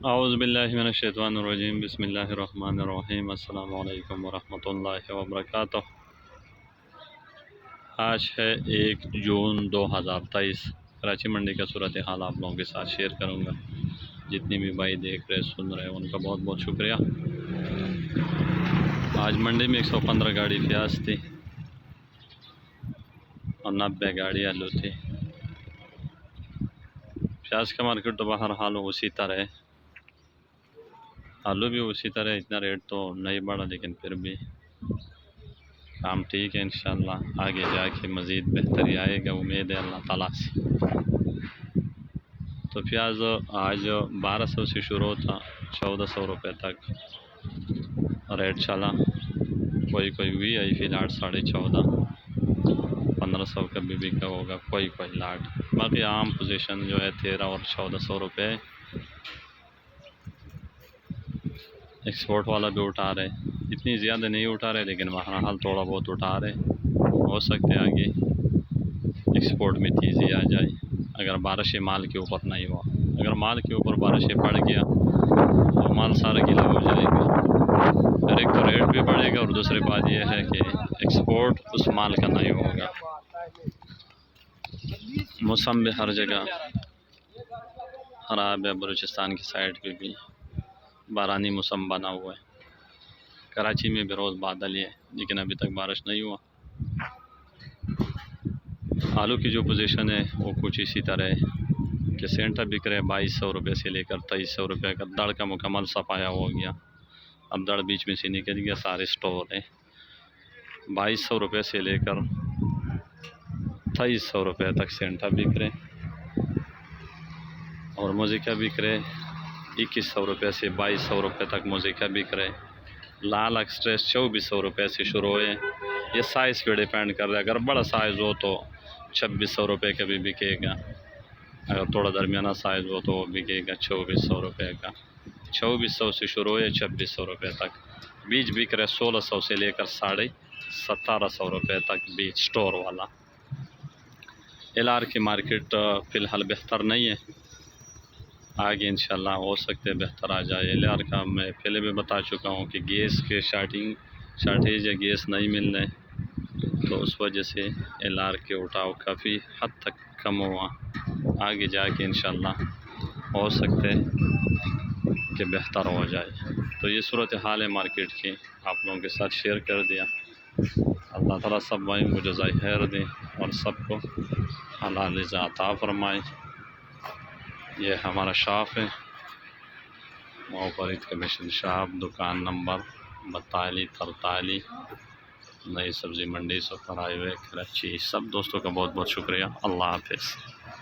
औज़ुबिल्लाहिमिनश्शैतानिर्रजीम बिस्मिल्लाहिर्रहमानिर्रहीम अस्सलामु अलैकुम वरहमतुल्लाहि वबरकातुहू। आज है 1 जून 2023। कराची मंडी का सूरत हाल आप लोगों के साथ शेयर करूंगा। जितनी भी भाई देख रहे सुन रहे उनका बहुत बहुत शुक्रिया। आज मंडी में 115 गाड़ी प्याज थी और 90 गाड़ी आलू थी। प्याज का मार्केट तो बाहर हाल उसी तरह है, आलू भी उसी तरह। इतना रेट तो नहीं बढ़ा लेकिन फिर भी काम ठीक है। इंशाल्लाह आगे जाके मज़ीद बेहतरी आएगा, उम्मीद है अल्लाह ताला से। तो प्याज आज 1200 से शुरू था, 1400 रुपये तक रेट चला। कोई कोई भी आई फिर 814, 1500 का भी बिका होगा, कोई कोई लाट। बाकी आम पोजीशन जो है 13 और 1400 रुपये। एक्सपोर्ट वाला भी उठा रहे, इतनी ज़्यादा नहीं उठा रहे लेकिन बहरहाल थोड़ा बहुत उठा रहे। हो सकते आगे एक्सपोर्ट में तेज़ी आ जाए अगर बारिश माल के ऊपर नहीं हुआ। अगर माल के ऊपर बारिश पड़ गया तो माल सारा गीला हो जाएगा। फिर एक तो रेट भी बढ़ेगा और दूसरी बात यह है कि एक्सपोर्ट उस माल का नहीं होगा। मौसम भी हर जगह ख़राब है। बलूचिस्तान की साइड पे भी बारानी मौसम बना हुआ है। कराची में भी रोज़ बादल है लेकिन अभी तक बारिश नहीं हुआ। आलू की जो पोजीशन है वो कुछ इसी तरह है कि सेंटर बिक रहे 2200 रुपये से लेकर 2300 रुपये का। दड़ का मुकम्मल सफाया हो गया, अब दड़ बीच में से निकल गया। सारे स्टोर है 2200 रुपये से लेकर 2300 रुपये तक सेंटर बिक रहे और मोज़िका बिक रहे 2100 रुपये से 2200 रुपये तक मोज़िका बिक रहे। लाल एक्सप्रेस 2400 रुपये से शुरू है। ये साइज़ पे डिपेंड कर रहा है, अगर बड़ा साइज़ हो तो 2600 रुपये का भी बिकेगा, अगर थोड़ा दरमियाना साइज़ हो तो वो बिकेगा 2400 रुपये का। 2400 से शुरू है 2600 रुपये तक। बीज बिक रहे 1600 से लेकर 1750 रुपये तक बीज स्टोर वाला। LR की मार्केट फ़िलहाल बेहतर नहीं है, आगे इंशाल्लाह हो सकते बेहतर आ जाए। LR का मैं पहले भी बता चुका हूँ कि गैस के शार्टेज या गैस नहीं मिल रहे, तो उस वजह से LR के उठाव काफ़ी हद तक कम हुआ। आगे जाके इंशाल्लाह हो सकते कि बेहतर हो जाए। तो ये सूरत हाल है मार्केट की, आप लोगों के साथ शेयर कर दिया। अल्लाह ताला सब भाई को जज़ाए खैर दें और सबको हलाल रिज़्क़ अता फरमाए। ये हमारा शॉप है, मोहब्बत कमीशन शॉप, दुकान नंबर 4243, नई सब्ज़ी मंडी सुपर हाईवे कराची। सब दोस्तों का बहुत बहुत शुक्रिया। अल्लाह हाफ़िज़।